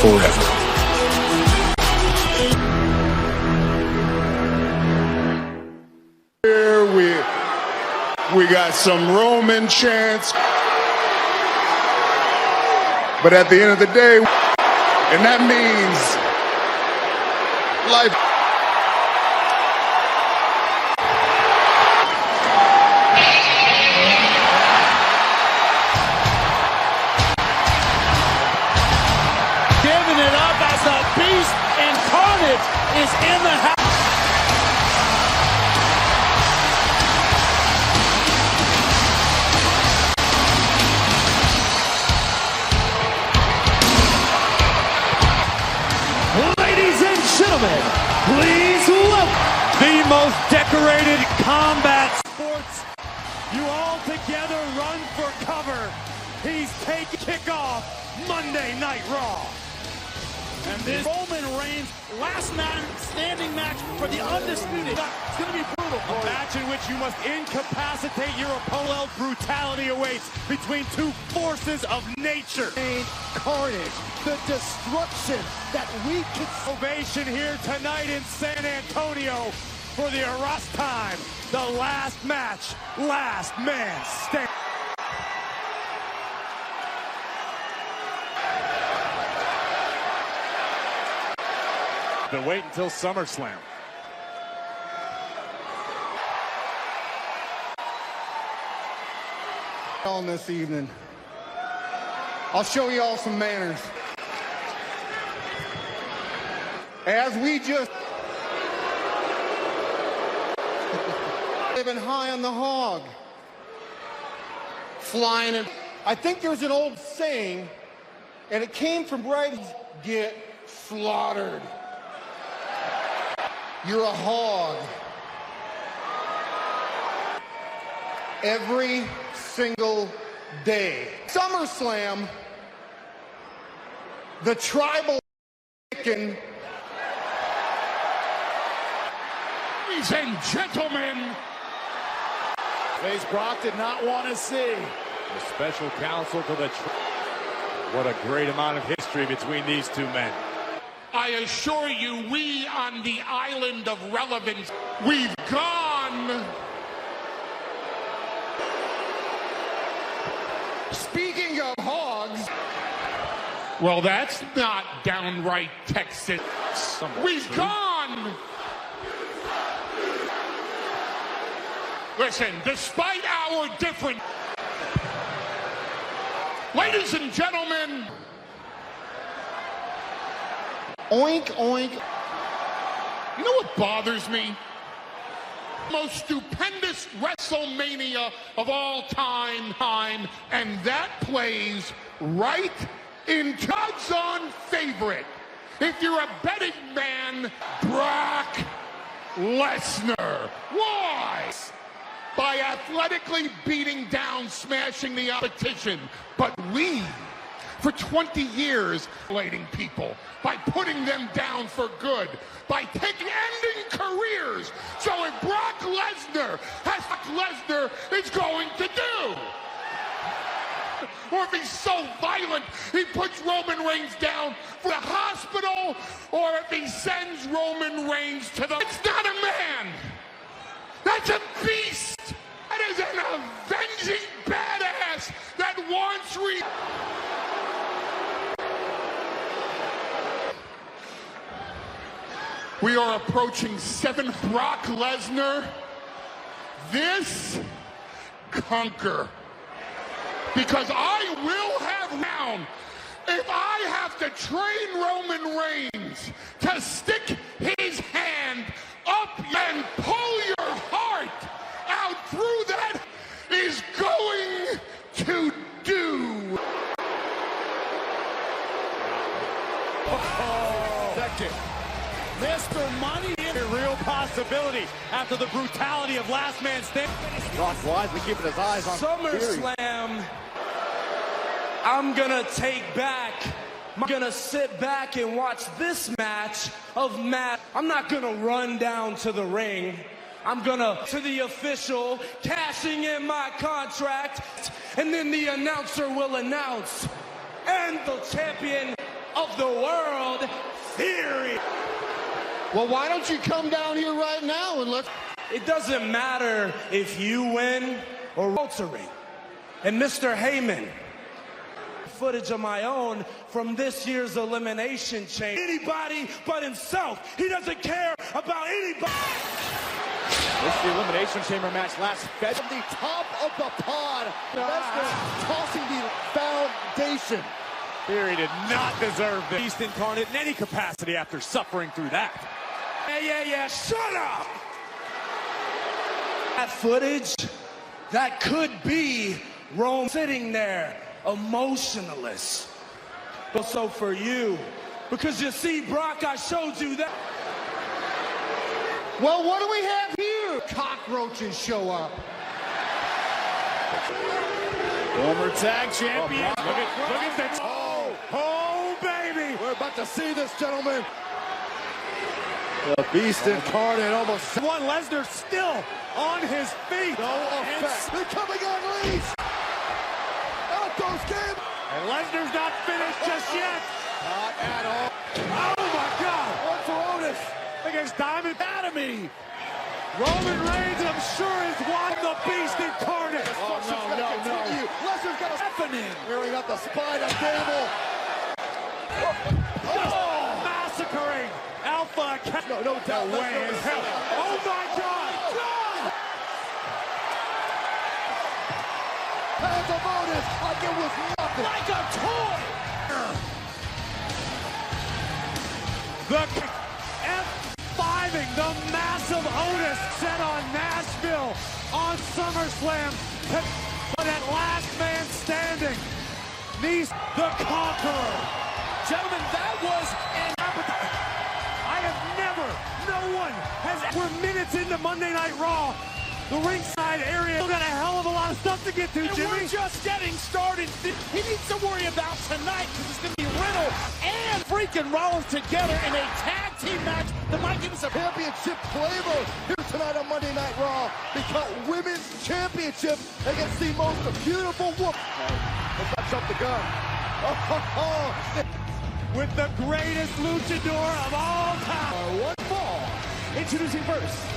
forever. Here we got some Roman chants, but at the end of the day, and that means life. Giving it up as the beast incarnate is in the house. Ladies and gentlemen, please welcome the most decorated combat sports. You all together run for cover. He's taking kickoff Monday Night Raw. And this Roman Reigns last man standing match for the undisputed. It's going to be brutal. A match in which you must incapacitate your opponent. Brutality awaits between two forces of nature. Carnage, the destruction that we can. Ovation here tonight in San Antonio for the Arras time. The last match, last man standing. But wait until SummerSlam. On this evening, I'll show you all some manners. As we just living high on the hog, flying in. I think there's an old saying, and it came from right. Get slaughtered. You're a hog. Every single day. SummerSlam, the tribal chicken. Ladies and gentlemen, Face Brock did not want to see. The special counsel to the what a great amount of history between these two men. I assure you, we on the island of relevance, we've gone. Speaking of hogs, Well, that's not downright Texas. We've gone. Listen, despite our different. Ladies and gentlemen. oink, oink. You know what bothers me? Most stupendous WrestleMania of all time, and that plays right into God's on favorite. If you're a betting man, Brock Lesnar. Why? By athletically beating down, smashing the opposition. But we, for 20 years, leading people by putting them down for good, by ending careers. So if Brock Lesnar has what Lesnar is going to do, or if he's so violent he puts Roman Reigns down for the hospital, or if he sends Roman Reigns to the... It's not a man. That's a beast. That is an avenging badass that wants We are approaching 7th Brock Lesnar. This conquer. Because I will have down. If I have to train Roman Reigns to stick his hand up and pull your heart out through that, is going to do. Second. Mr. Money in a real possibility after the brutality of last man standing. Brock wisely keeping his eyes on SummerSlam. I'm gonna take back. I'm gonna sit back and watch this match of Matt. I'm not gonna run down to the ring. I'm gonna to the official, cashing in my contract, and then the announcer will announce. And Intercontinental Champion of the world, Theory. Well, why don't you come down here right now and let's... It doesn't matter if you win or Rotary. And Mr. Heyman, footage of my own from this year's Elimination Chamber. Anybody but himself. He doesn't care about anybody. This is the Elimination Chamber match last Fed from the top of the pod. Lesnar tossing the foundation. Theory did not deserve the Beast Incarnate in any capacity after suffering through that. Yeah, shut up! That footage, that could be Rome sitting there, emotionless. But so for you, because you see, Brock, I showed you that. Well, what do we have here? Cockroaches show up. Former tag champion. Look at this. Oh, baby. We're about to see this, gentlemen. The Beast Incarnate almost... One Lesnar still on his feet. No effect. They're coming on leash. Out goes Gabe. And Lesnar's not finished just yet. Not at all. Oh, my God. One for Otis. Against Diamond Academy. Roman Reigns, I'm sure, is watching the Beast Incarnate. Oh, no. Lesnar's got a happening. Wearing out the spine of Gable. Massacring Alpha. No doubt. way in hell. Oh, my God. Hands of Otis like it was nothing. Like a toy. The F5ing the massive Otis set on Nashville on SummerSlam. But at last man standing, the Conqueror. Gentlemen, that was an appetite. I have never, no one has, we're minutes into Monday Night Raw. The ringside area still got a hell of a lot of stuff to get to, Jimmy. We're just getting started. He needs to worry about tonight because it's going to be Riddle and freaking Rollins together in a tag team match that might give us a Championship flavor here tonight on Monday Night Raw. Because Women's Championship against the most beautiful woman. Let's not jump the gun. With the greatest luchador of all time. One fall. Introducing first,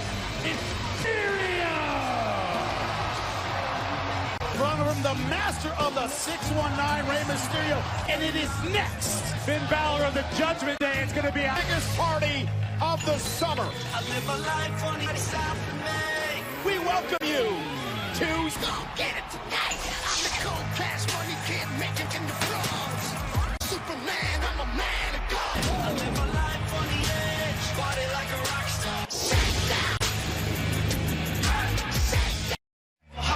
from the master of the 619, Rey Mysterio, and it is next. Finn Balor of the Judgment Day. It's going to be a Biggest party of the summer. I live a life on the side of me. We welcome you to Go get it tonight. I'm the cold cash money kid making in the floors. Superman, I'm a man of God. I live a life on the edge, party like a rock star. Shake down.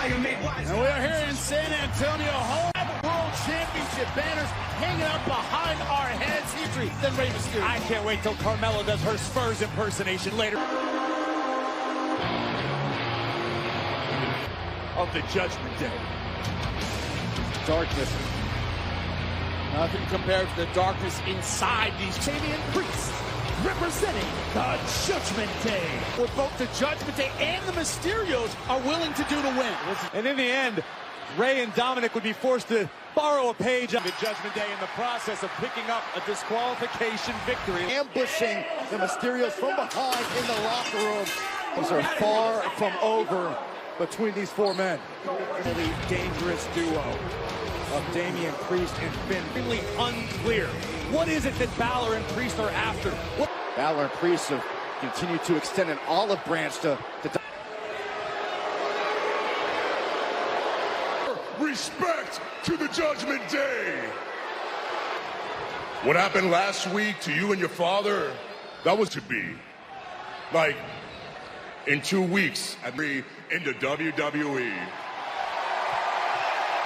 And we are here in San Antonio, home of the World Championship banners hanging up behind our heads. History, then Rey Mysterio. I can't wait till Carmella does her Spurs impersonation later. Of the Judgment Day. Darkness. Nothing compared to the darkness inside these Damian priests representing the Judgment Day. What both the Judgment Day and the Mysterios are willing to do to win. And in the end, Rey and Dominic would be forced to borrow a page of the Judgment Day in the process of picking up a disqualification victory. Ambushing the Mysterios from behind in the locker room. These are far from over between these four men. Really dangerous duo of Damian Priest and Finn. Really unclear. What is it that Balor and Priest are after? What? Balor and Priest have continued to extend an olive branch to Respect to the Judgment Day. What happened last week to you and your father, that was to be. Like, in 2 weeks, I'd be into WWE.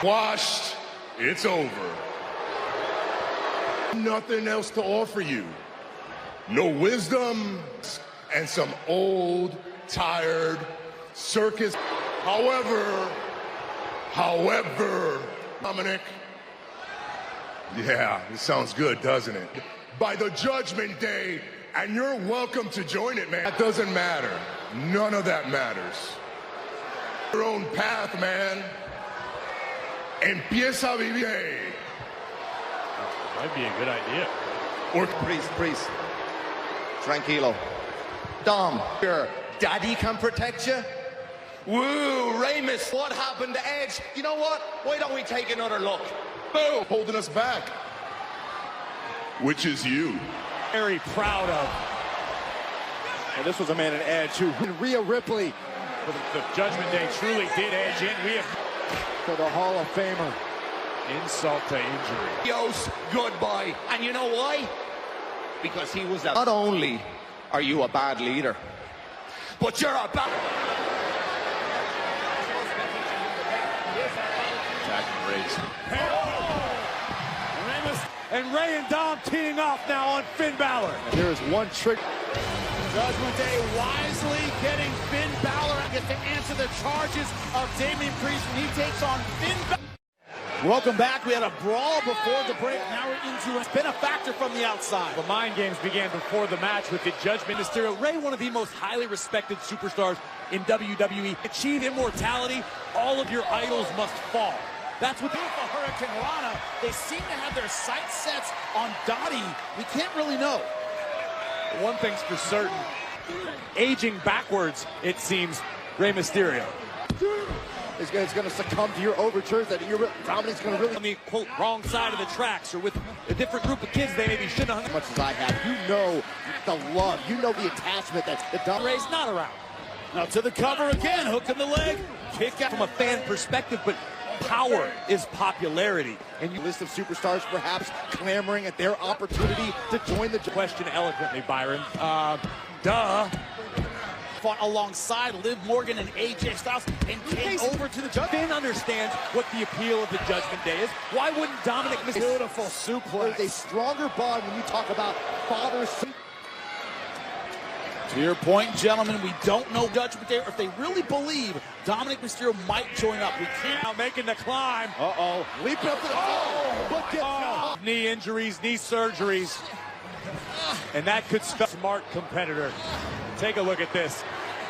Washed, it's over. Nothing else to offer you. No wisdom and some old, tired circus. However, Dominic, yeah, it sounds good, doesn't it? By the Judgment Day, and you're welcome to join it, man. That doesn't matter. None of that matters. Your own path, man. Empieza a vivir. Might be a good idea. Or please. Tranquilo. Dom, your daddy can protect you. Woo, Ramus, what happened to Edge? You know what? Why don't we take another look? Oh, holding us back. Which is you. Very proud of. And this was a man in Edge who Rhea Ripley. The Judgment Day truly did edge in. We have For the Hall of Famer. insult to injury. Adios, goodbye. And you know why? Because he was a... Not only are you a bad leader, but you're a bad... Attacking Ray's. And Ray and Dom teeing off now on Finn Balor. And there is one trick. Judgment Day wisely getting Finn Balor and gets to answer the charges of Damian Priest when he takes on Finn Balor. Welcome back. We had a brawl before the break. Now we're into it's been a factor from the outside. The mind games began before the match with the Judgment Mysterio. Ray, one of the most highly respected superstars in WWE. Achieve immortality, all of your idols must fall. That's what beautiful Hurricane Rana. They seem to have their sights set on Dottie. We can't really know. One thing's for certain, aging backwards, it seems, Rey Mysterio. This guy's going to succumb to your overtures that Dominic's going to really... On the, quote, wrong side of the tracks, or with a different group of kids they maybe shouldn't have hung. As much as I have, you know the love, you know the attachment that Dominic... Ray's not around. Now to the cover again, hook in the leg, kick out. From a fan perspective, but power is popularity. And you list of superstars perhaps clamoring at their opportunity to join the... Question eloquently, Byron. Duh. Fought alongside Liv Morgan and AJ Styles and came over to the Judgment. Finn understands what the appeal of the Judgment Day is. Why wouldn't Dominic miss? Beautiful suplex. There's a stronger bond when you talk about father-son. To your point, gentlemen, we don't know Judgment Day or if they really believe Dominic Mysterio might join up. We can't. Now making the climb. Uh-oh. Leap up to the... Look at Knee injuries, knee surgeries. And that could spell smart competitor. Take a look at this.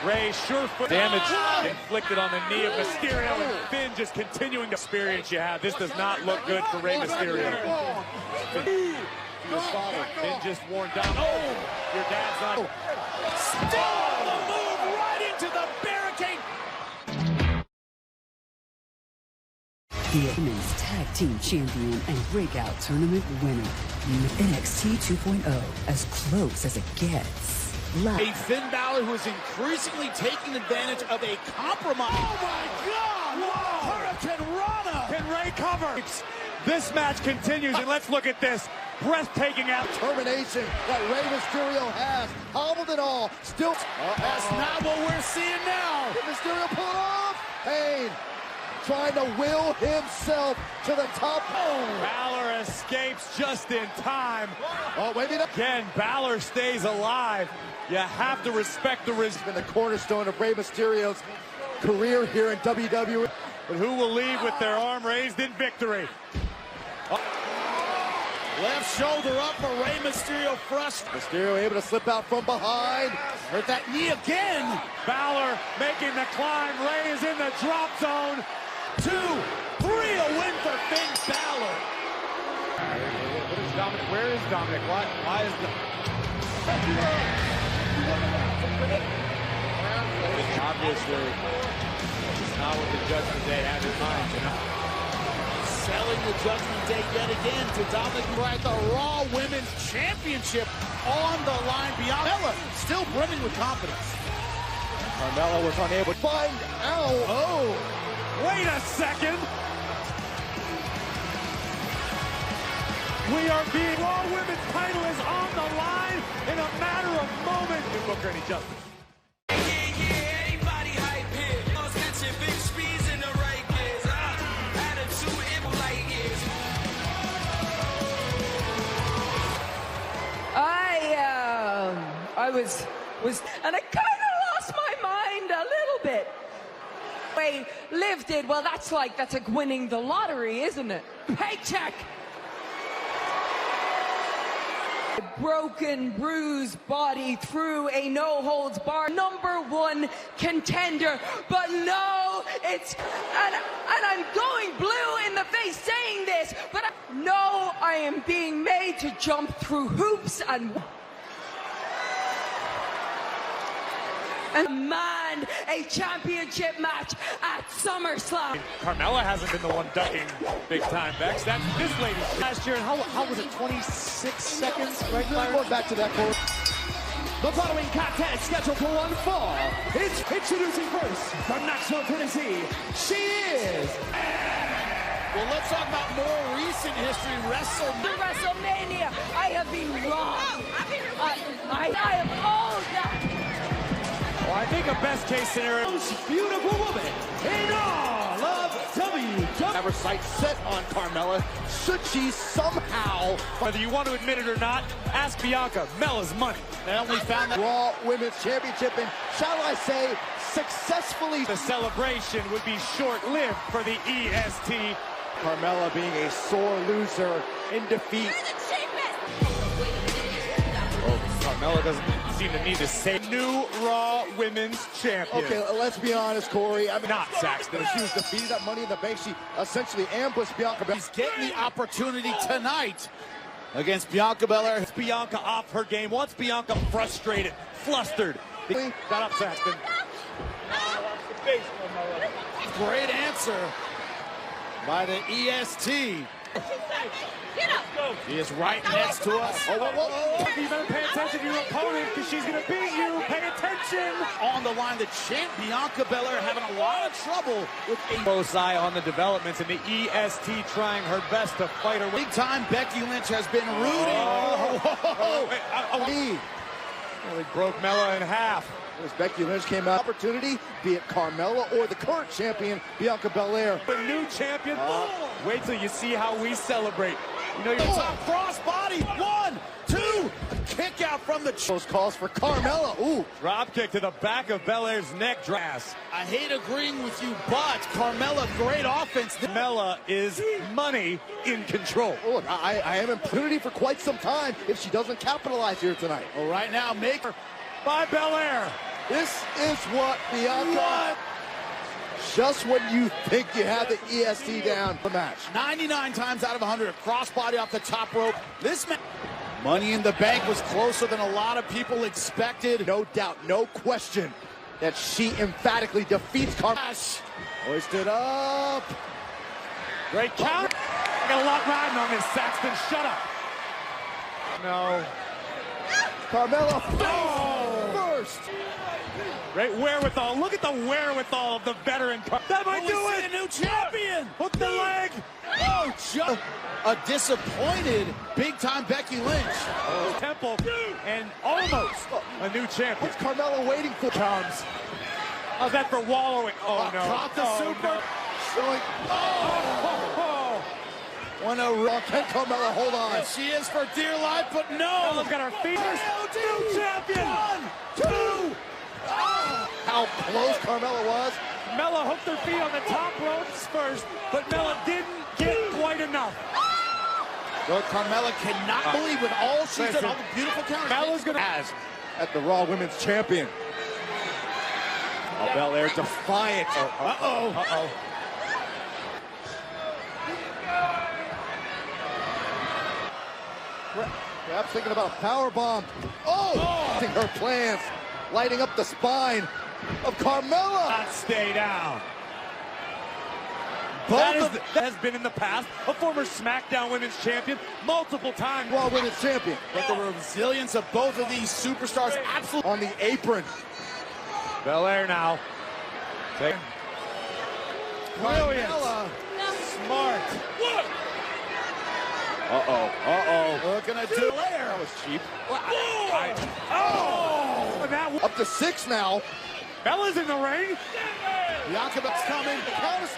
Ray surefoot damage inflicted on the knee of Mysterio, and Finn just continuing the experience you have. This does not look good for Rey Mysterio. Finn just worn down. Oh, your dad's not. Still the move right into the barricade. The Women's Tag Team Champion and Breakout Tournament winner, NXT 2.0, as close as it gets. Live. A Finn Balor who is increasingly taking advantage of a compromise. Oh my God! Whoa. Hurricane Rana! Can Ray cover? This match continues, and let's look at this. Breathtaking out. Determination that Rey Mysterio has. Hobbled it all. Still. That's not what we're seeing now. Did Mysterio pull it off? Pain. Trying to will himself to the top. Oh. Balor escapes just in time. Oh, maybe not. Again, Balor stays alive. You have to respect the risk. Been the cornerstone of Rey Mysterio's career here in WWE. But who will leave with their arm raised in victory? Left shoulder up for Rey Mysterio first. Mysterio able to slip out from behind. Hurt that knee again. Balor making the climb. Ray is in the drop zone. 2, 3, a win for Finn Balor. What is Dominic? Where is Dominic? Why is the... Obviously, it's not what the Judgment Day had in mind, you know? Selling the Judgment Day yet again to Dominic Bryan, the Raw Women's Championship on the line. Bianca still brimming with confidence. Carmella was unable to find out. Oh, wait a second. We are being... Raw Women's title is on the line in a matter of moments. Good Booker and justice. I was, and I kind of lost my mind a little bit. Way Liv did, well, that's like winning the lottery, isn't it? Paycheck. Broken, bruised body through a no-holds-barred #1 contender, but no, it's, and I'm going blue in the face saying this, but no, I am being made to jump through hoops and man, a championship match at SummerSlam. Carmella hasn't been the one ducking big time, Bex. That's this lady last year. And how was it, 26 seconds? Right, Going back to that court. The following contest scheduled to one fall. It's introducing first from Knoxville, Tennessee. She is. Well, let's talk about more recent history. WrestleMania. I have been wrong. I am old now. Well, I think a best case scenario. Most beautiful woman in all of WWE. Have her sights set on Carmella. Should she somehow, Whether you want to admit it or not, ask Bianca. Mella's money. They only found that Raw Women's Championship, and shall I say, successfully. The celebration would be short-lived for the EST. Carmella being a sore loser in defeat. Carmella doesn't seem to need to say new Raw Women's Champion. Okay, let's be honest, Corey. I mean, Not Saxton. She was defeated at Money in the Bank. She essentially ambushed Bianca. he's getting the opportunity tonight against Bianca Belair. It's Bianca off her game. Once Bianca frustrated, flustered. Got up, Saxton. Great answer by the EST. Get up. He is right next to us. You better pay attention to your opponent because she's going to beat you. Pay attention. On the line, the champ Bianca Belair having a lot of trouble with a Close eye on the developments, and the EST trying her best to fight her. big time. Becky Lynch has been rooting. Well, they broke Mella in half. As Becky Lynch came out, opportunity, be it Carmella or the current champion, Bianca Belair. The new champion. Wait till you see how we celebrate. You know, It's a crossbody. 1, 2. Kick out from the. Those calls for Carmella. Ooh. drop kick to the back of Belair's neck. Dress. I hate agreeing with you, but Carmella, great offense. Mella is money in control. Look, I am in impunity for quite some time if she doesn't capitalize here tonight. Well, right now, make her. By Belair. This is what Bianca. Just when you think you have the EST down the match. 99 times out of 100, a crossbody off the top rope. This match. Money in the Bank was closer than a lot of people expected. No doubt, no question that she emphatically defeats Carmella. Hoisted up. Great count. I got a lot riding on this, Saxton. Shut up. No. Carmella first. Great wherewithal. Look at the wherewithal of the veteran. That might do We see it. a new champion. Hook the leg. Oh, just a disappointed big-time Becky Lynch. Temple and almost a new champion. What's Carmella waiting for? Comes. How's that for wallowing? Oh, no. Caught the Oh, super. no. Showing. Oh. When can Carmella hold on? And she is for dear life, but no. Bella's got her feet. New champion. 1, 2. How close Carmella was. Mella hooked her feet on the top ropes first, but Mella didn't get quite enough. Well, Carmella cannot believe with all she's done, all the beautiful counters. Bella's gonna As at the Raw Women's Champion. Oh, Belair defiant. Uh-oh. Perhaps thinking about a power bomb. Oh! Her plans, lighting up the spine of Carmella. Not stay down. Both That has been in the past. A former SmackDown Women's Champion multiple times. Raw Women's Champion. But the resilience of both of these superstars absolutely. On the apron. Belair now. Brilliant. Carmella. Smart. Uh-oh. We're gonna do That was cheap. And that Up to 6 now. Bella's in the ring. Bianca Belair's coming. Count us.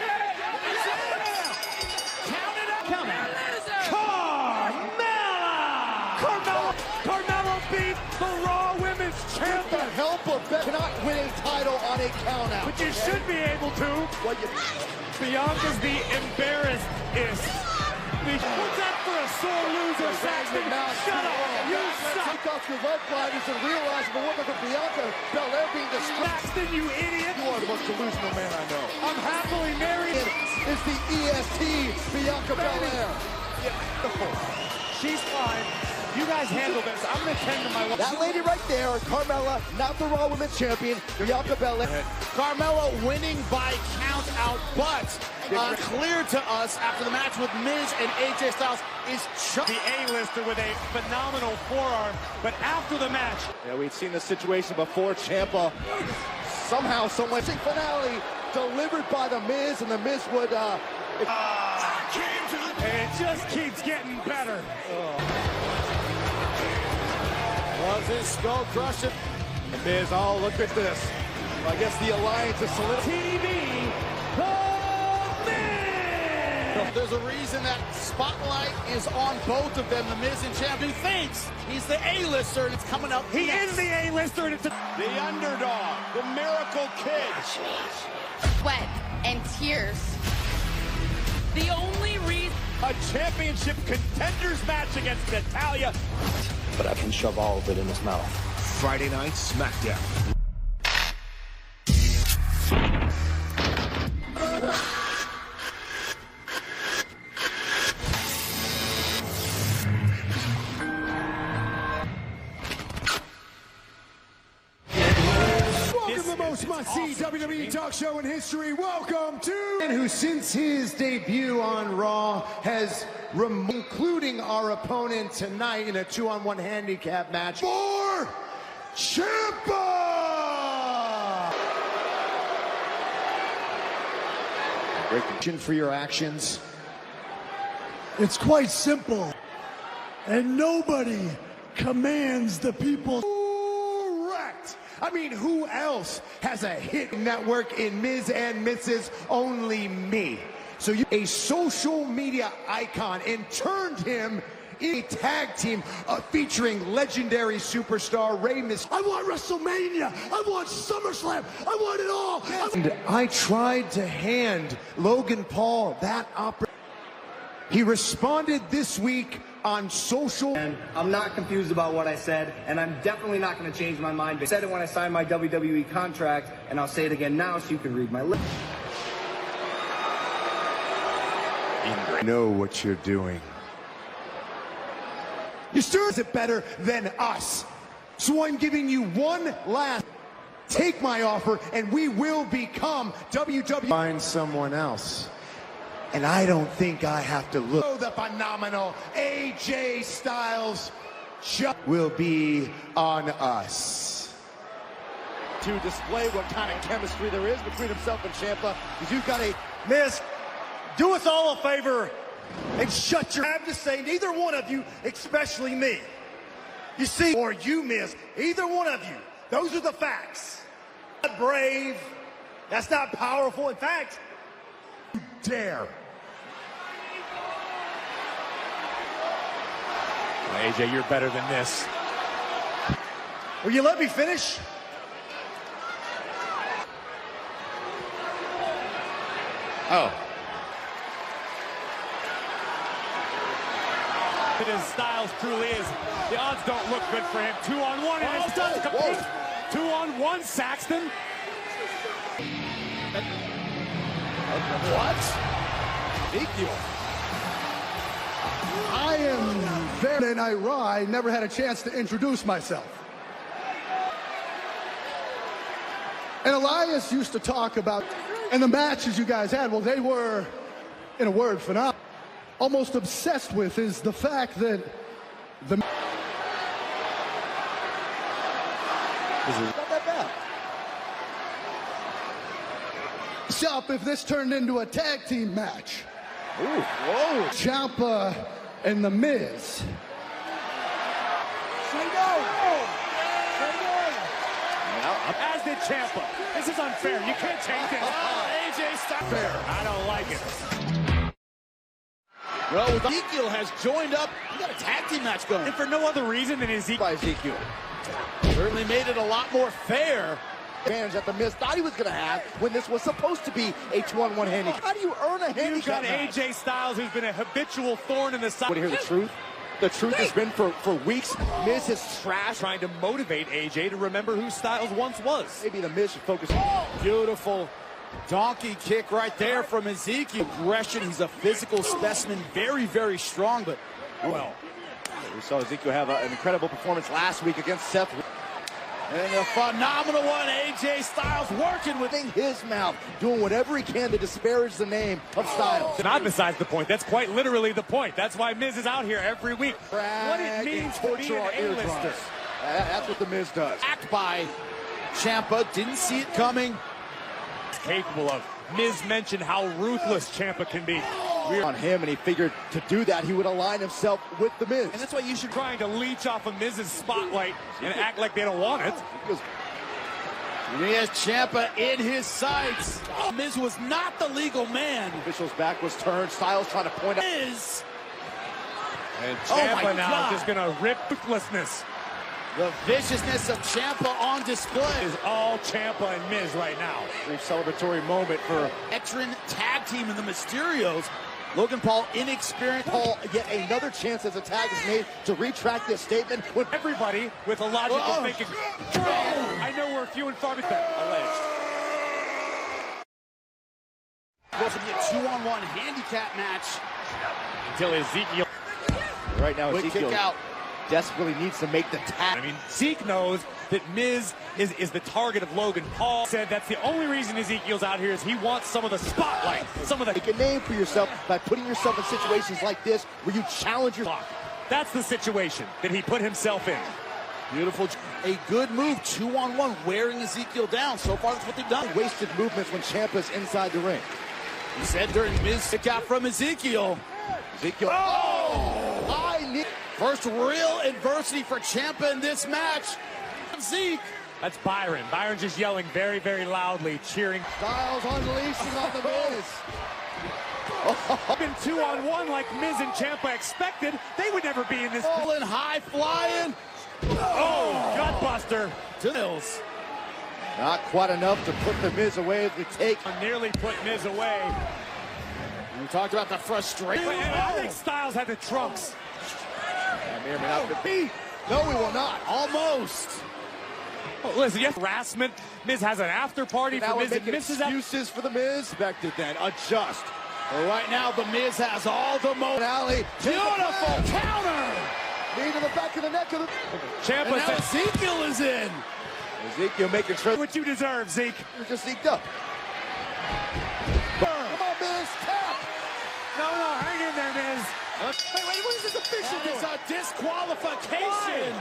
Count out. Carmella beat the Raw Women's With the Champion. help of Becky, cannot win a title on a countout. But you should be able to. Well, Bianca's the embarrassed-ist. What's that for a sore loser, Saxton? Shut up. You suck. Take off your leg blinders and realize the woman of Bianca Belair being distracted. Saxton, you idiot. You are the most delusional man I know. I'm happily married. Is the EST Bianca Belair. She's fine. You guys handle this. I'm going to tend to my wife. That lady right there, Carmella, not the Raw Women's Champion, Bianca Belair. Carmella winning by count out, but clear to us after the match with Miz and AJ Styles is the A-lister with a phenomenal forearm, but after the match. Yeah, we've seen this situation before. Ciampa somehow, somewhere, finale delivered by the Miz, and the Miz would. And it just keeps getting better. Was his skull crushing? The Miz, oh, look at this. I guess the alliance is solidified. There's a reason that spotlight is on both of them, the Miz and Ciampa. He thinks he's the A-lister, and it's coming up. He is the A-lister, and it's the underdog, the miracle kid. Sweat and tears. The only reason. A championship contenders match against Natalya. But I can shove all of it in his mouth. Friday Night SmackDown. Must-see WWE talk show in history. Welcome to and who since his debut on Raw has including our opponent tonight in a 2-on-1 handicap match for Ciampa. For your actions. It's quite simple, and nobody commands the people. I mean, who else has a hit network in Miz and Mrs. Only Me? So you a social media icon and turned him in a tag team featuring legendary superstar Rey Mysterio. I want WrestleMania. I want SummerSlam. I want it all. And I tried to hand Logan Paul that opportunity. He responded this week on social. And I'm not confused about what I said, and I'm definitely not going to change my mind. I said it when I signed my WWE contract, and I'll say it again now so you can read my lips. I know what you're doing. You sure is it better than us? So I'm giving you one last. Take my offer, and we will become WWE. Find someone else. And I don't think I have to look. Oh, the phenomenal AJ Styles will be on us. To display what kind of chemistry there is between himself and Ciampa. Because you've got a Miz, do us all a favor and shut your. I have to say, neither one of you, especially me. You see, or you, Miz, either one of you. Those are the facts. Not brave. That's not powerful. In fact, you dare. AJ, you're better than this. Will you let me finish? Oh. As Styles truly is, the odds don't look good for him. 2-on-1, and it's done to compete. 2-on-1, Saxton. What? Ezekiel. I am very I never had a chance to introduce myself. And Elias used to talk about, and the matches you guys had, well, they were, in a word, phenomenal. Almost obsessed with is the fact that the Not that bad. Shop if this turned into a tag team match. Ooh, whoa. Ciampa and the Miz. As did Ciampa. This is unfair. You can't change this. AJ Styles. Fair. I don't like it. Well, Ezekiel has joined up. We got a tag team match going. And for no other reason than Ezekiel. Certainly made it a lot more fair. Advantage that the Miz thought he was going to have when this was supposed to be a 2-on-1 handicap. How do you earn a handicap? You've got AJ Styles, who's been a habitual thorn in the side. Want to hear the truth? The truth has been for weeks. Miz has trashed. Trying to motivate AJ to remember who Styles once was. Maybe the Miz should focus. Beautiful donkey kick right there from Ezekiel. Aggression. He's a physical specimen. Very, very strong. But, well, We saw Ezekiel have an incredible performance last week against Seth. And a phenomenal one, AJ Styles working within his mouth, doing whatever he can to disparage the name of Styles. Not besides the point. That's quite literally the point. That's why Miz is out here every week. What it means to be an A-lister. That's what the Miz does. Act by Ciampa, didn't see it coming. Capable of. Miz mentioned how ruthless Ciampa can be. We're on him, and he figured to do that, he would align himself with the Miz. And that's why you should trying to leech off of Miz's spotlight and act like they don't want it. And he has Ciampa in his sights. Oh, Miz was not the legal man. The official's back was turned. Styles trying to point out. Miz. And Ciampa now just going to rip ruthlessness. The viciousness of Ciampa on display. Is all Ciampa and Miz right now. Brief celebratory moment for veteran tag team in the Mysterios. Logan Paul, inexperienced. Paul, yet another chance as a tag is made to retract this statement. With everybody with a logical thinking. I know we're few and far between. Alleged. Supposed to be a 2-on-1 handicap match. Until Ezekiel. Right now, Ezekiel kick out. Desperately needs to make the tag. I mean, Zeke knows that Miz is the target of Logan Paul. Said that's the only reason Ezekiel's out here is he wants some of the spotlight, some of the. Make a name for yourself by putting yourself in situations like this where you challenge your. That's the situation that he put himself in. Beautiful, a good move, 2-on-1, wearing Ezekiel down. So far, that's what they've done. Wasted movements when Ciampa's inside the ring. He said during Miz kick out from Ezekiel. Ezekiel. First real adversity for Ciampa in this match. Zeke. That's Byron. Byron just yelling very, very loudly, cheering. Styles unleashing on the Miz. Been 2-on-1 like Miz and Ciampa expected. They would never be in this. Pulling high flying. Oh, gutbuster. To Mills. Not quite enough to put the Miz away at the take. Nearly put Miz away. We talked about the frustration. I think Styles had the trunks. May or may not be. No, we will not. Almost. Oh, listen, yes, harassment. Miz has an after party for Miz. And excuses for the Miz. Expected then. Adjust. Well, right now, the Miz has all the momentum. Beautiful counter. Knee to the back of the neck of the. Ciampa said Ezekiel is in. Ezekiel making sure. What you deserve, Zeke. You're just zeked up. Come on, Miz. Tap. No, hang in there, Miz. Wait, what is this official doing? It's a disqualification.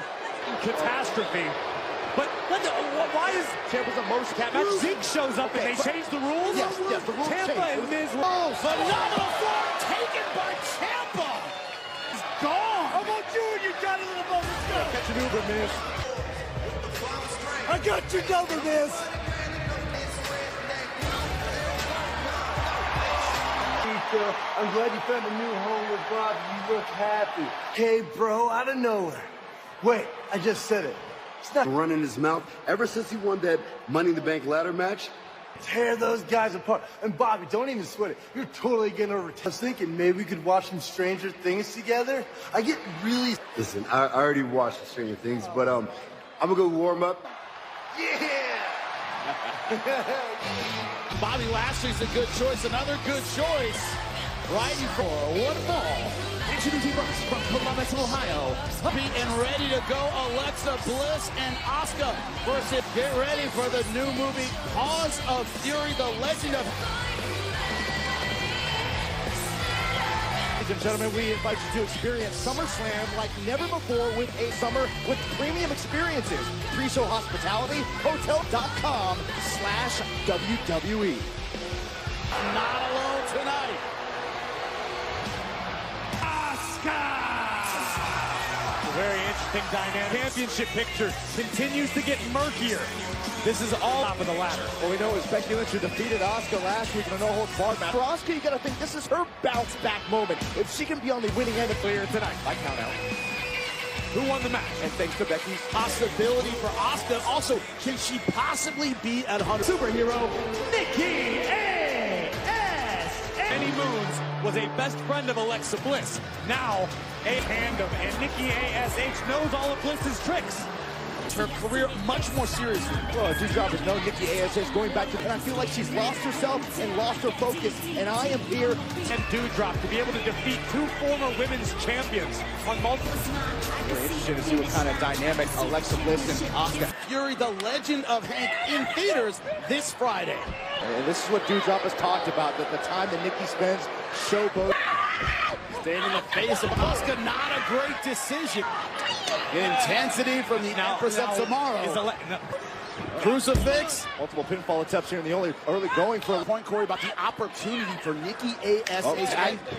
Catastrophe. But why is Ciampa's a most match? Zeke shows up and they change the rules? Yes, the rules Ciampa and Miz. Phenomenal form taken by Ciampa. He's gone. How about you when you got a little bit? Catch an Uber, Miz. I got your number, Miz. I'm glad you found a new home with Bob. You look happy. Hey, bro, out of nowhere. Wait, I just said it. It's not running his mouth ever since he won that Money in the Bank ladder match. Tear those guys apart. And Bobby, don't even sweat it. You're totally getting over it. I was thinking maybe we could watch some Stranger Things together. I get really... Listen, I already watched Stranger Things, but I'm gonna go warm up. Yeah! Bobby Lashley's a good choice, another good choice. Riding for one fall. Introducing first from Columbus, Ohio. Beat and ready to go, Alexa Bliss and Asuka versus. Get ready for the new movie, Cause of Fury, the legend of. Ladies and gentlemen, we invite you to experience SummerSlam like never before with a summer with premium experiences. Pre-show hospitality, hotel.com/WWE. Not alone tonight. A very interesting dynamic. Championship picture continues to get murkier. This is all top of the ladder. What we know is Becky Lynch who defeated Asuka last week in a no-holds-barred match. For Asuka, you got to think this is her bounce-back moment. If she can be on the winning end of clear tonight, by count out. Who won the match? And thanks to Becky's possibility for Asuka. Also, can she possibly be at 100? Superhero Nikki A.S. Many Moons was a best friend of Alexa Bliss. Now, a tandem, and Nikki A.S.H. knows all of Bliss's tricks. her career much more seriously. Well, Doudrop has known Nikki ASH is going back to, and I feel like she's lost herself and lost her focus, and I am here. And Doudrop to be able to defeat two former women's champions on multiple. Very interesting to see what kind of dynamic Alexa Bliss and Asuka. Fury, the legend of Hank, in theaters this Friday. And this is what Doudrop has talked about, that the time that Nikki spends showboat. Staying in the face of Asuka, not a great decision. Intensity from the Empress of Tomorrow. Crucifix. Multiple pinfall attempts here in the early going for a point, Corey, about the opportunity for Nikki ASH.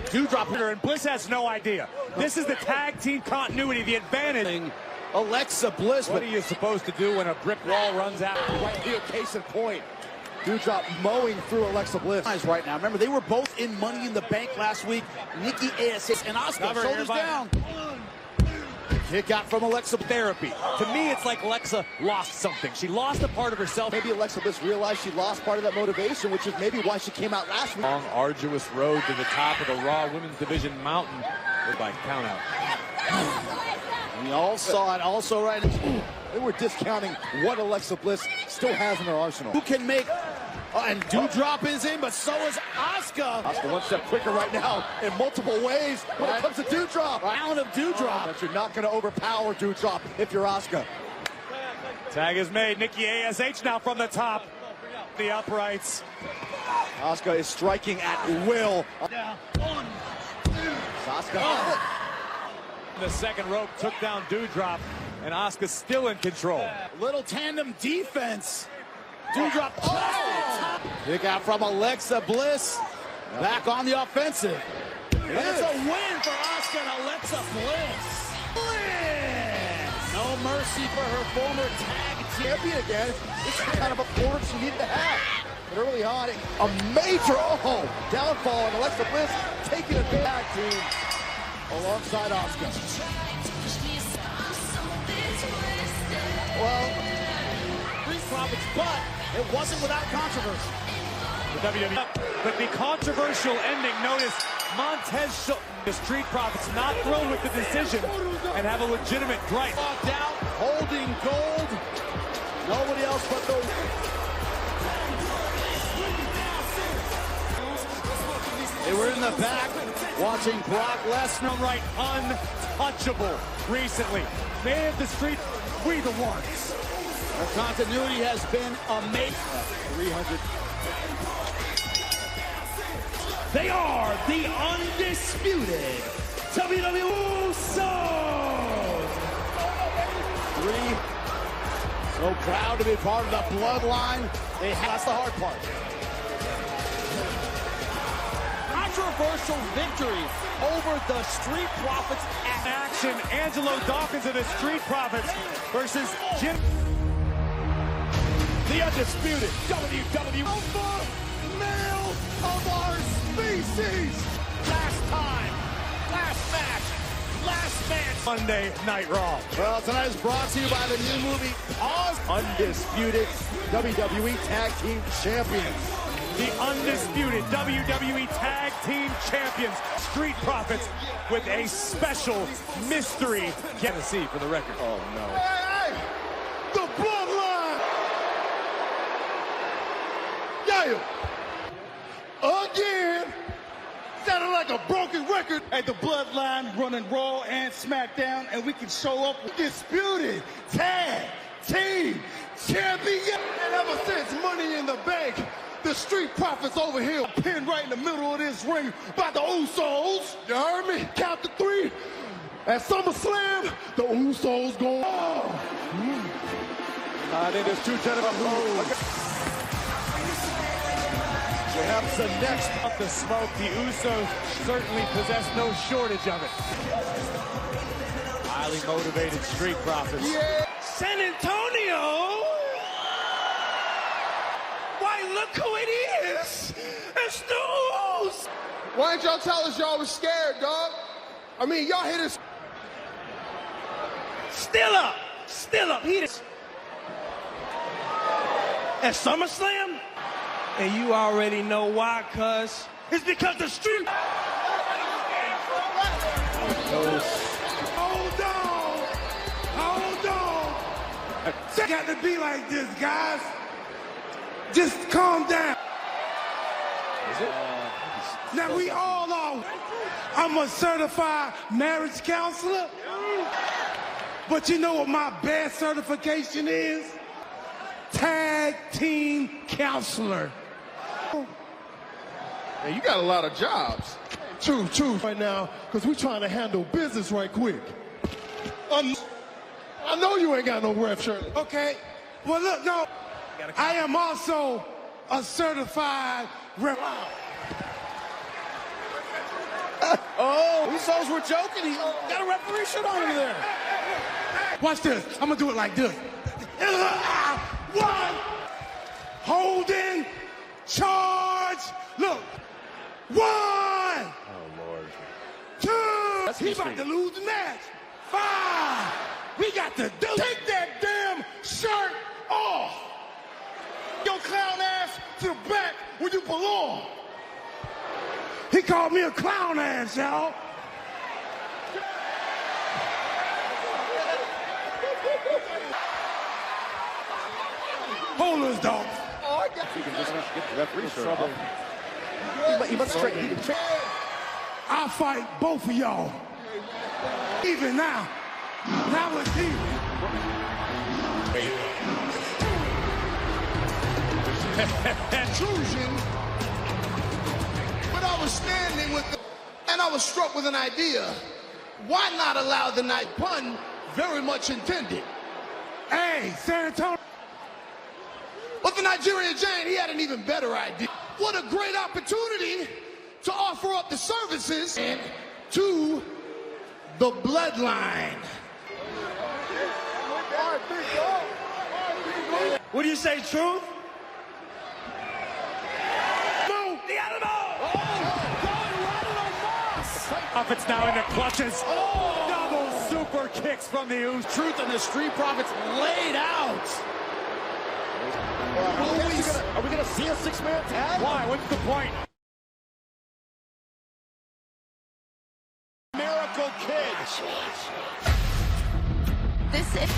Doudrop here, and Bliss has no idea. This is the tag team continuity, the advantage. Alexa Bliss. What are you supposed to do when a brick wall runs out? Right here, case in point. Doudrop mowing through Alexa Bliss. Right now, remember, they were both in Money in the Bank last week. Nikki ASH and Asuka, shoulders down. Kick out from Alexa. Therapy. To me, it's like Alexa lost something. She lost a part of herself. Maybe Alexa Bliss realized she lost part of that motivation, which is maybe why she came out last week. Long, arduous road to the top of the Raw Women's Division mountain. By count out. We all saw it also right. They were discounting what Alexa Bliss still has in her arsenal. Who can make, and Doudrop is in, but so is Asuka. Asuka one step quicker right now in multiple ways when it comes to Doudrop. Round of Doudrop. But you're not going to overpower Doudrop if you're Asuka. Tag is made. Nikki ASH now from the top. The uprights. Asuka is striking at will. Asuka. The second rope took down Doudrop, and Asuka's still in control. Little tandem defense. Doudrop. Oh! Kick out from Alexa Bliss. Back on the offensive. And it's a win for Asuka and Alexa Bliss. No mercy for her former tag champion again. This is the kind of performance she needed to have. But early on, a major downfall, and Alexa Bliss taking a tag team alongside Asuka. Well, Street Profits, but it wasn't without controversy. The WWE, but the controversial ending, notice Montez, the Street Profits, not thrilled with the decision and have a legitimate gripe. Walked out, holding gold. Nobody else but the... They were in the back watching Brock Lesnar. Right, untouchable recently. May of the Street, we the ones. The continuity has been amazing. 300. They are the undisputed WWE Usos. So proud to be part of the bloodline. That's the hard part. Controversial victory over the Street Profits. Action, Angelo Dawkins of the Street Profits versus Jim. The undisputed WWE Alpha Male of our species. Last match, last man. Monday Night Raw. Well, tonight is brought to you by the new movie Pause. Undisputed WWE Tag Team Champions. The undisputed WWE Tag Team Champions, Street Profits, with a special mystery. Get to see for the record. Oh, no. Hey, the bloodline! Yeah! Again! Sounded like a broken record. Hey, the bloodline running Raw and SmackDown, and we can show up with Disputed Tag Team Champion. And ever since Money in the Bank, the Street Profits over here pinned right in the middle of this ring by the Usos. You heard me? Count to 3. At SummerSlam, the Usos go. I think there's two gentlemen who... Perhaps the next up the smoke. The Usos certainly possess no shortage of it. Highly motivated Street Profits. Yeah. San Antonio! Why, look who it is! It's the Usos! Why didn't y'all tell us y'all was scared, dog? I mean, y'all hit us. Still up! He is. At SummerSlam? And you already know why, cuz. It's because the Street... Hold on! It got to be like this, guys. Just calm down. Is it? Now we all are. I'm a certified marriage counselor. But you know what my best certification is? Tag team counselor. Hey, you got a lot of jobs. True, right now, because we're trying to handle business right quick. I know you ain't got no ref shirt. Okay. Well, look, no. I am also a certified ref. Oh, Usos were joking. He got a referee shirt on over there. Watch this. I'm going to do it like this. One. Holding. Charge. Look. One. Oh, Lord. Two. He's about to lose the match. 5. We got to take that damn shirt off. Your clown ass to the back where you belong. He called me a clown ass, y'all. Hold us, dog. Oh, I got you. Can just get the referee trouble. He must straighten. I'll fight both of y'all. Even now. Now it's even. Intrusion. But I was standing with and I was struck with an idea. Why not allow the night pun very much intended? Hey, San Antonio. But the Nigerian Giant, he had an even better idea. What a great opportunity to offer up the services to the bloodline. What do you say, Truth? Move the animal! Profits now in the clutches. Oh! Double super kicks from the Usos. Truth and the Street Profits laid out. Are we gonna see a 6-man tag? Why? What's the point? Miracle Kid. This is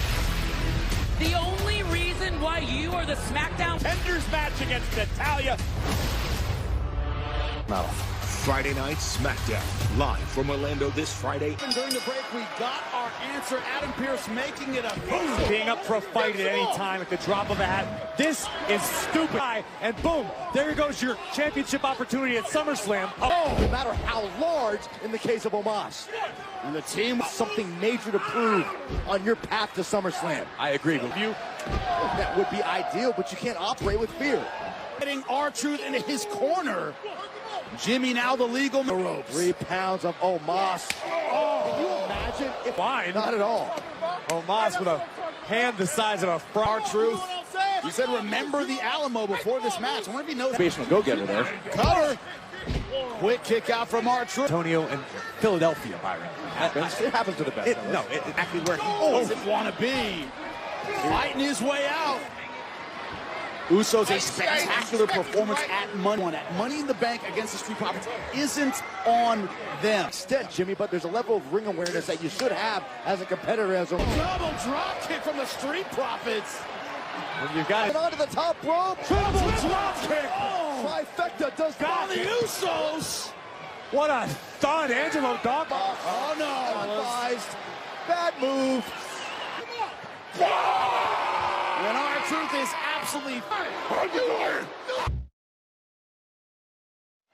the only reason why you are the SmackDown Tenders match against Natalia. Friday Night SmackDown, live from Orlando this Friday. And during the break, we got our answer. Adam Pearce making it a boom. Being up for a fight at any time at the drop of a hat. This is stupid. And boom, there goes your championship opportunity at SummerSlam. Oh, no matter how large in the case of Omos. And the team with something major to prove on your path to SummerSlam. I agree with you. That would be ideal, but you can't operate with fear. Getting R-Truth into his corner. Jimmy now the legal ropes. 3 pounds of Omos. Oh, can you imagine? If fine. Not at all. Omos with a hand the size of a R-Truth. He said, remember the Alamo before this match. I wonder if he knows. Motivational go-getter there. Cover. Quick kick out from R-Truth. Antonio and Philadelphia, Byron. It happens to the best. Exactly where he doesn't want to be. Fighting his way out. Usos a spectacular performance at Money in the Bank against the Street Profits isn't on them. Instead, Jimmy, but there's a level of ring awareness that you should have as a competitor. As a double drop kick from the Street Profits. When you got it onto the top rope. Triple drop kick. Trifecta does not. The Usos. What a thud, Angelo Dog. Oh no. Unadvised. Bad move. When R-Truth is absolutely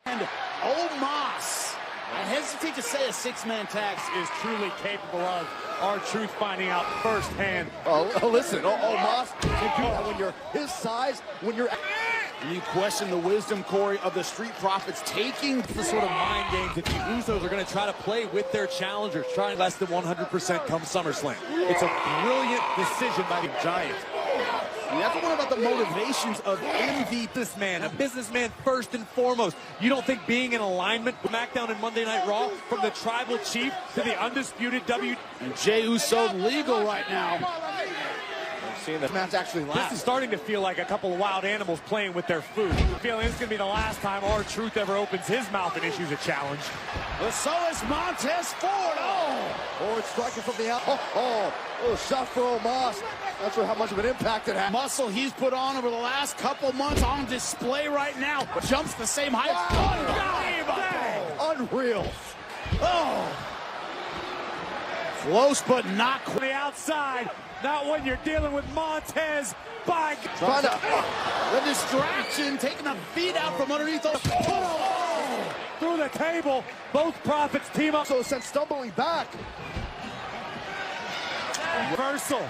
and Omos. I hesitate to say a 6-man tag is truly capable of R-Truth finding out firsthand. Oh, listen, Omos can do that when you're his size, when you're... You question the wisdom, Corey, of the Street Profits taking the sort of mind games that the Usos are going to try to play with their challengers, trying less than 100% come SummerSlam. It's a brilliant decision by the Giants. You have to wonder about the motivations of MVP. A businessman first and foremost. You don't think being in alignment with SmackDown and Monday Night Raw, from the Tribal Chief to the undisputed W. And Jey Uso legal right now. Seeing the match actually last. This is starting to feel like a couple of wild animals playing with their food. Feeling this is going to be the last time R-Truth ever opens his mouth and issues a challenge. So is Montez Ford. Oh! Forward striking from the out. Oh, shot for Omos. Not sure how much of an impact it had. Muscle he's put on over the last couple months on display right now. Jumps the same height. Wow. Unreal. Oh. Close, but not On the outside. Not when you're dealing with Montez. By the distraction, taking the feet out from underneath those. Through the table. Both Prophets team up. So sent stumbling back. Reversal.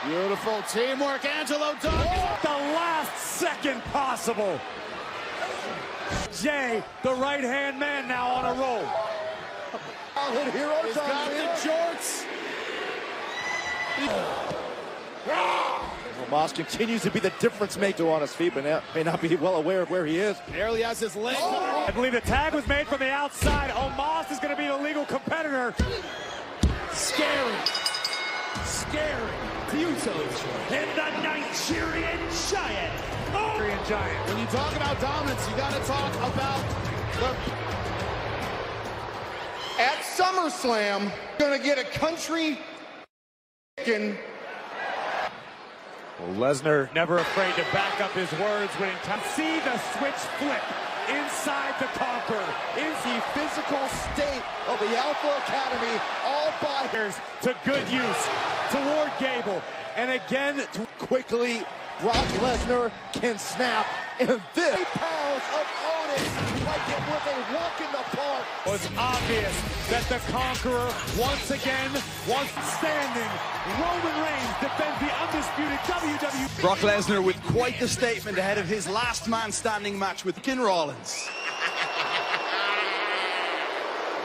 Beautiful teamwork, Angelo Dawkins. The last second possible. Jay, the right-hand man now on a roll. Childhood hero He's got the jorts. Omos continues to be the difference maker on his feet, but may not be well aware of where he is. Barely has his leg. I believe the tag was made from the outside. Omos is going to be the legal competitor. Scary. The Usos and the Nigerian Giant. Nigerian Giant. When you talk about dominance, you got to talk about the... At SummerSlam, gonna get a country chicken. Lesnar never afraid to back up his words when in time. See the switch flip inside the Conqueror. In the physical state of the Alpha Academy, all buyers to good use toward Gable. And again, quickly, Brock Lesnar can snap. And this 3 pounds of Otis, like it was a walk in the park. It was obvious that the Conqueror once again was standing. Roman Reigns defends the undisputed WWE. Brock Lesnar with quite the statement ahead of his last man standing match with Ken Rollins.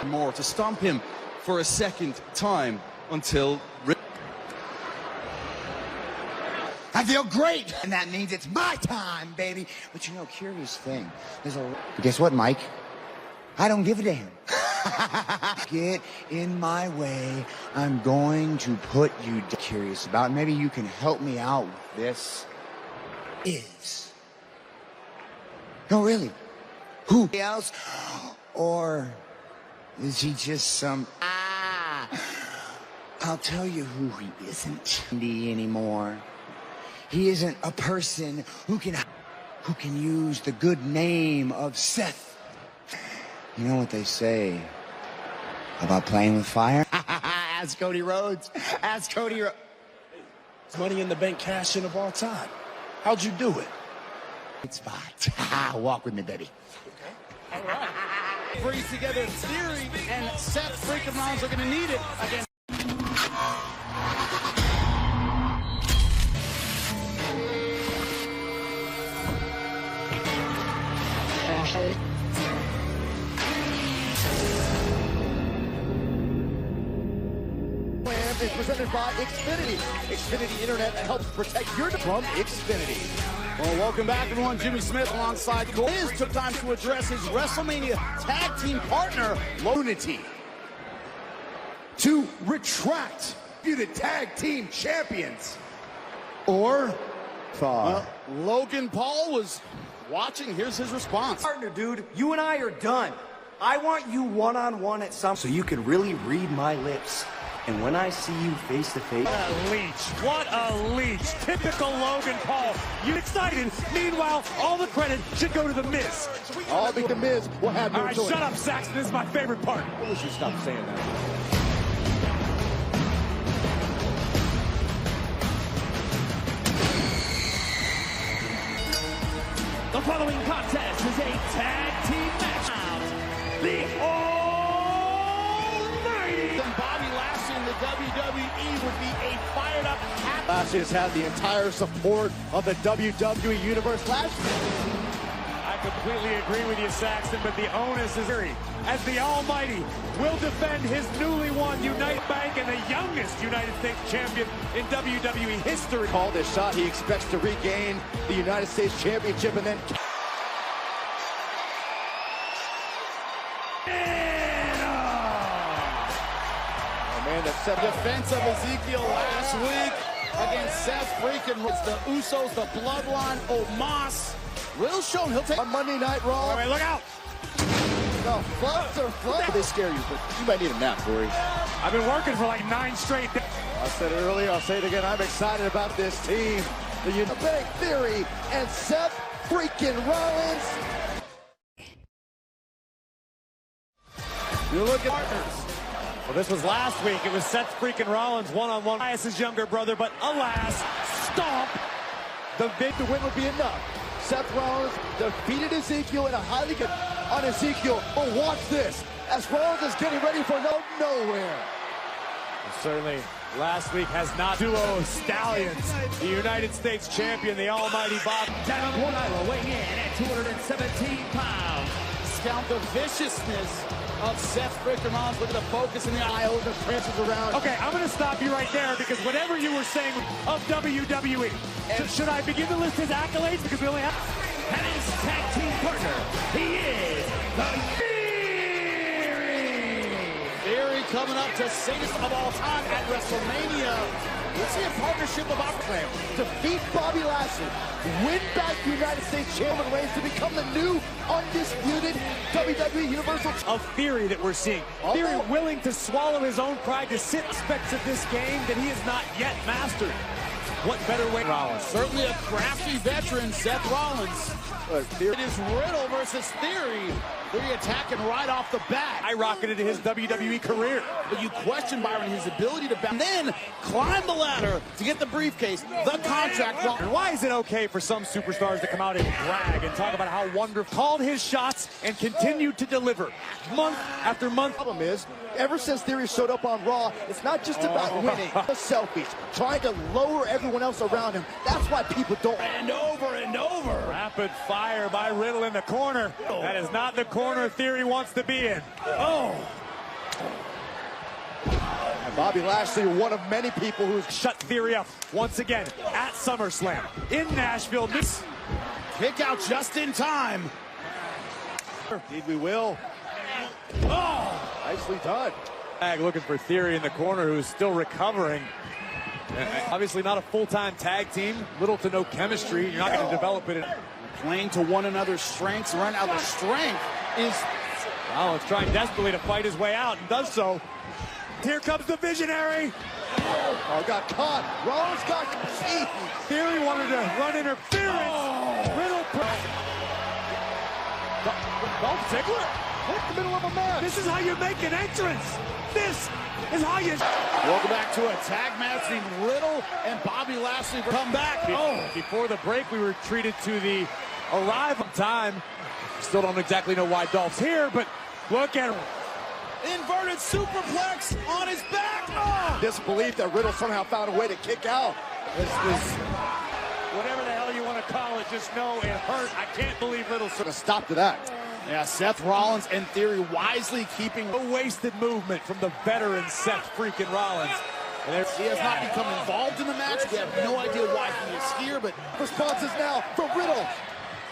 More to stomp him for a second time until... I feel great, and that means it's my time, baby. But you know, curious thing, but guess what, Mike? I don't give a damn. Get in my way. I'm going to put you curious about. Maybe you can help me out with this. No, really. Who else? Or is he just some... I'll tell you who he isn't anymore. He isn't a person who can use the good name of Seth. You know what they say about playing with fire? Ask Cody Rhodes. Ask Cody Rhodes. Money in the Bank cash in of all time. How'd you do it? It's spot. Walk with me, baby. All right. Brings together Theory and Seth freaking Rollins are going to need it against. Is presented by Xfinity. Xfinity Internet that helps protect your from Xfinity. Well, welcome back, everyone. Jimmy Smith alongside Cole. Liz took time to address his WrestleMania tag team partner, Unity, to retract you the tag team champions. Or Logan Paul was watching. Here's his response. Partner, dude, you and I are done. I want you one-on-one at some so you can really read my lips. And when I see you face to face... What a leech. What a leech. Typical Logan Paul. You excited. Meanwhile, all the credit should go to The Miz. All the Miz will have no choice. All right, shut up, Saxton. This is my favorite part. I wish you stop saying that. The following contest is a tag team match. The Almighty Bobby Lashley in the WWE would be a fired up happy. Lashley has had the entire support of the WWE Universe last year. I completely agree with you, Saxton, but the onus is as the Almighty will defend his newly won United Bank and the youngest United States champion in WWE history. Called this shot. He expects to regain the United States Championship and then... The defense of Ezekiel last week against Seth freaking Rollins, the Usos, the Bloodline, Omos. Will show he'll take on Monday Night Raw. Wait, look out! No, floods are floods. They scare you, but you might need a nap, Corey. I've been working for like 9 straight days. I said it earlier, I'll say it again. I'm excited about this team. The Big Theory and Seth freaking Rollins. You look at partners. Well, this was last week. It was Seth freaking Rollins one-on-one. Elias's younger brother, but alas, stomp. The win would be enough. Seth Rollins defeated Ezekiel in a highly good on Ezekiel. But watch this as Rollins is getting ready for nowhere. Certainly, last week has not duo of Stallions. The United States champion, the almighty Bob. Down one Iowa, weighing in at 217 pounds. Scout the viciousness of Seth freaking Rollins. Look at the focus in the eye, the prances around. Okay, I'm going to stop you right there because whatever you were saying of WWE, should I begin to list his accolades? Because we only have... And his tag team partner, he is the Theory coming up to safest of all time at WrestleMania. We'll see a partnership of Opera. Defeat Bobby Lashley, win back the United States Champion reigns to become the new undisputed WWE Universal of Theory that we're seeing. Theory willing to swallow his own pride to sit aspects of this game that he has not yet mastered. What better way? Rollins. Certainly a crafty veteran, Seth Rollins. It is Riddle versus Theory. Theory attacking right off the bat. I rocketed his WWE career. But you question, Byron, his ability to and then climb the ladder to get the briefcase, the contract. And why is it okay for some superstars to come out and brag and talk about how wonderful called his shots and continued to deliver month after month? The problem is, ever since Theory showed up on Raw, it's not just about winning. The selfies, trying to lower everyone else around him. That's why people don't. And over and over. Rapid fire by Riddle in the corner. That is not the corner Theory wants to be in. Oh. And Bobby Lashley, one of many people who's shut Theory up once again at SummerSlam in Nashville. Kick out just in time. Indeed we will. Oh, nicely done. Looking for Theory in the corner, who's still recovering. Obviously not a full-time tag team. Little to no chemistry. You're not going to develop it. Playing to one another's strengths. Right now the strength is... Rollins trying desperately to fight his way out and does so. Here comes the visionary. Oh, got caught. Rollins got cheap. Theory wanted to run interference. Riddle. Dolph Ziggler. Hit the middle of a match. This is how you make an entrance. This is how you... Welcome back to a tag match between Riddle and Bobby Lashley. Come back. Before the break, we were treated to the arrival time. Still don't exactly know why Dolph's here, but look at him. Inverted superplex on his back. Oh! Disbelief that Riddle somehow found a way to kick out. This was... Whatever the hell you want to call it, just know it hurt. I can't believe Riddle... Put a stop to that. Yeah, Seth Rollins and Theory wisely keeping a wasted movement from the veteran Seth freaking Rollins. And he has not become involved in the match. We have no idea why he is here, but responses now from Riddle.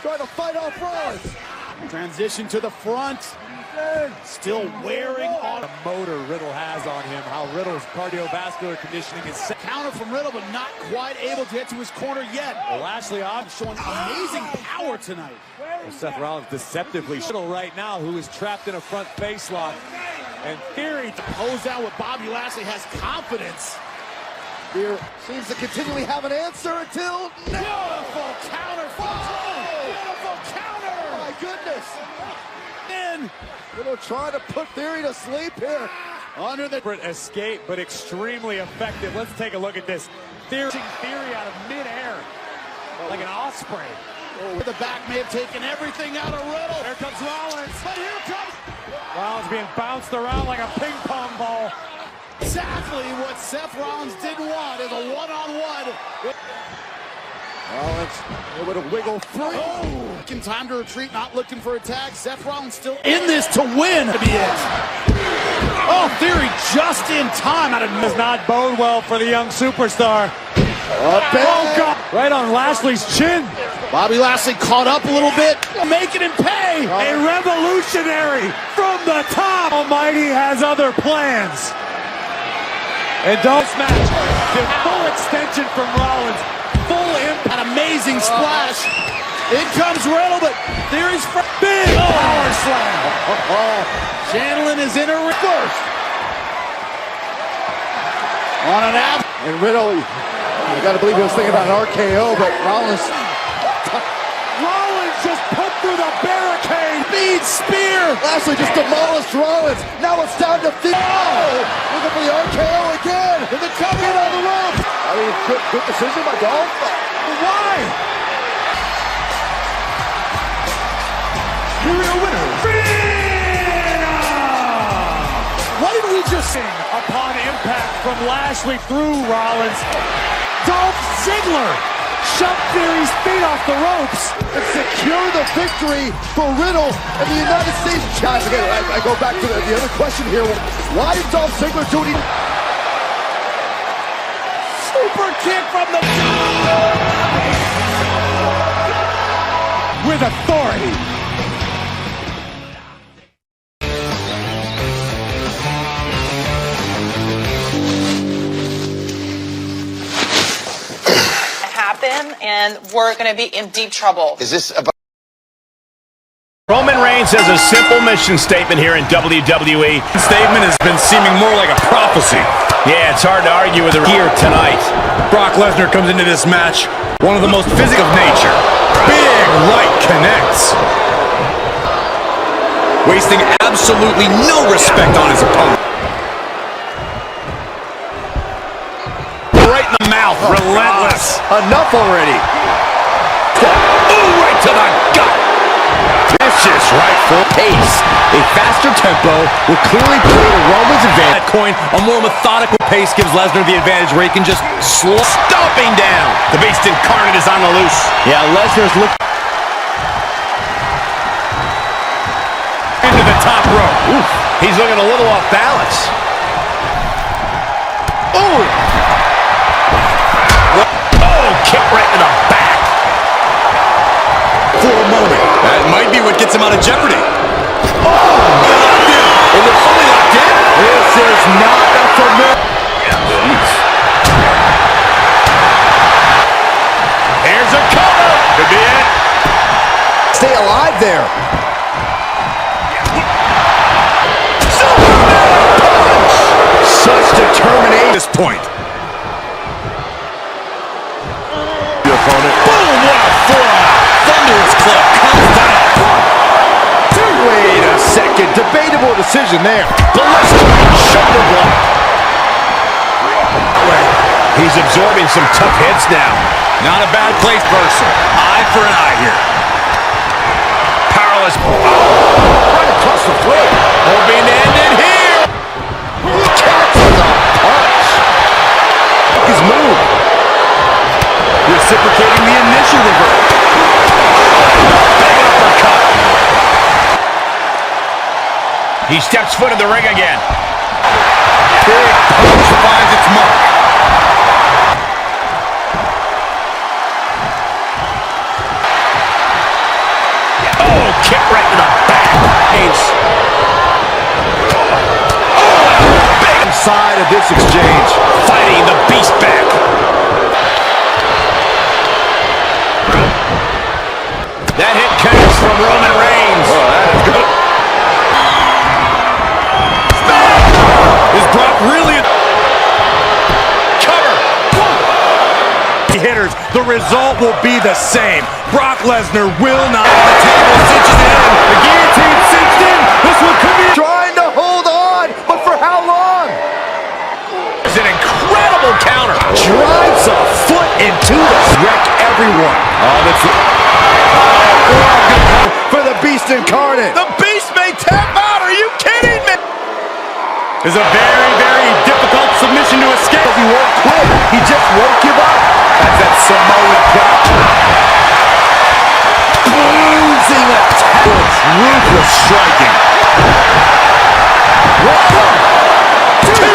Trying to fight off Rollins. Transition to the front. Still wearing on the motor Riddle has on him. How Riddle's cardiovascular conditioning is set. Counter from Riddle, but not quite able to get to his corner yet. Lashley on showing amazing power tonight. Seth Rollins deceptively Riddle right now, who is trapped in a front face lock. And Theory goes down with Bobby Lashley, has confidence. Here seems to continually have an answer until beautiful counter. Beautiful counter. My goodness. In. Riddle trying to put Theory to sleep here. Under the escape, but extremely effective. Let's take a look at this. Theory out of midair, like an osprey. The back may have taken everything out of Riddle. Here comes Rollins. But here comes Rollins being bounced around like a ping pong ball. Exactly what Seth Rollins didn't want is a one-on-one. Rollins able to wiggle free. In time to retreat, not looking for a tag. Seth Rollins still in this to win. Oh, Theory just in time. Does not bode well for the young superstar. Oh, God. Right on Lashley's chin. Bobby Lashley caught up a little bit. Make it and pay. A revolutionary from the top. Almighty has other plans. And don't match. The full extension from Rollins. Full impact. An amazing splash. In comes Riddle, but Theory's big power slam. Channeling is in a reverse. On an ab. And Riddle, you got to believe he was thinking about an RKO, but Rollins just put through the barricade. Speed spear. Lashley just demolished Rollins. Now it's down to Theo. Looking for the RKO again. And the champion on the rope. I mean, good decision by Dolph. Why? Here are your winners. What did we just see? Upon impact from Lashley through Rollins, Dolph Ziggler shoved Theory's feet off the ropes and secure the victory for Riddle and the United States. Guys, again, I go back to the other question here. Why did Dolph Ziggler do it? Super kick from the with authority. And we're going to be in deep trouble. Is this about... Roman Reigns has a simple mission statement here in WWE. The statement has been seeming more like a prophecy. Yeah, it's hard to argue with it here tonight. Brock Lesnar comes into this match, one of the most physical of nature. Big right connects. Wasting absolutely no respect on his opponent. Right in the mouth, relentless. Enough already. Ooh, right to the gut. Vicious right foot. Pace. A faster tempo will clearly play to Roman's advantage. That coin, a more methodical pace gives Lesnar the advantage where he can just stomping down. The Beast Incarnate is on the loose. Yeah, Lesnar's looking into the top rope. Oof. He's looking a little off balance. Ooh. Kick right in the back. For a moment. That might be what gets him out of jeopardy. Oh! Locked in. Is it fully locked in? This is not a familiar. Here's a cover. Could be it. Stay alive there. Punch. Such determination at this point. Opponent. Boom! What a forearm! Thunderous club comes down. Wait a second. Debatable decision there. Blistering shoulder block. He's absorbing some tough hits now. Not a bad place, person. Eye for an eye here. Powerless. Right across the throat. Hoping to end it here. Catches a punch. His move. Reciprocating the initial reverse. Big uppercut. He steps foot in the ring again. Big punch finds its mark. Oh, kick right in the back. Oh, big side of this exchange. Fighting the beast back. That hit connects from Roman Reigns. Oh, that is good. Is Brock really a cover? Hitters, the result will be the same. Brock Lesnar will not. The table cinches it in. The guillotine cinched in. This one could be trying to hold on, but for how long? It's an incredible counter. Drives a foot into the wreck everyone. Oh, that's for the Beast Incarnate. The Beast may tap out. Are you kidding me? It's a very, very difficult submission to escape. He won't quit. He just won't give up. That's that Samoan drop. Bruising attack. Ruthless striking. 1, 2, 3.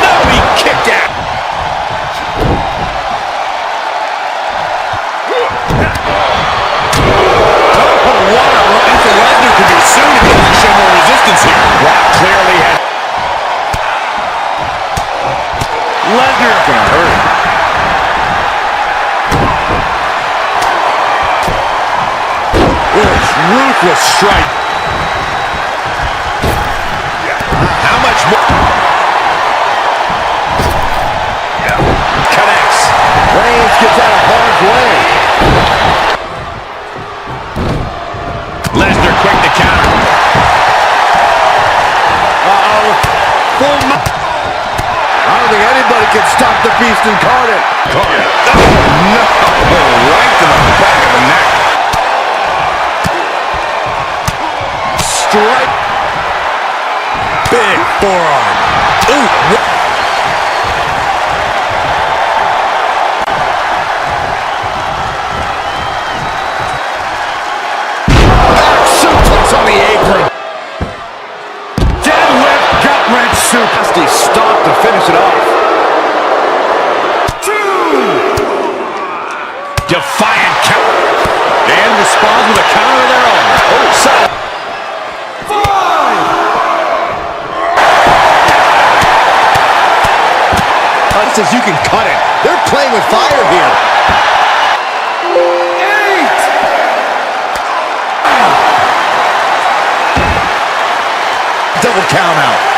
That'll be kicked out. Lesnar could be soon if he doesn't show more resistance here. Brock clearly has. Lesnar gonna hurt him. Ruthless strike. How much more? gets out of harm's way. Lesnar quick to counter. I don't think anybody can stop the beast incarnate. Oh, no. Right to the back of the neck. Strike. Big forearm. Ooh. Suplex on the apron. Deadlift gut-wrench suplex. He stopped to finish it off. 2. Defiant counter. And responds with a counter of their own. Oh, 7. 5. That says you can cut it. They're playing with fire here. 8. Double count out.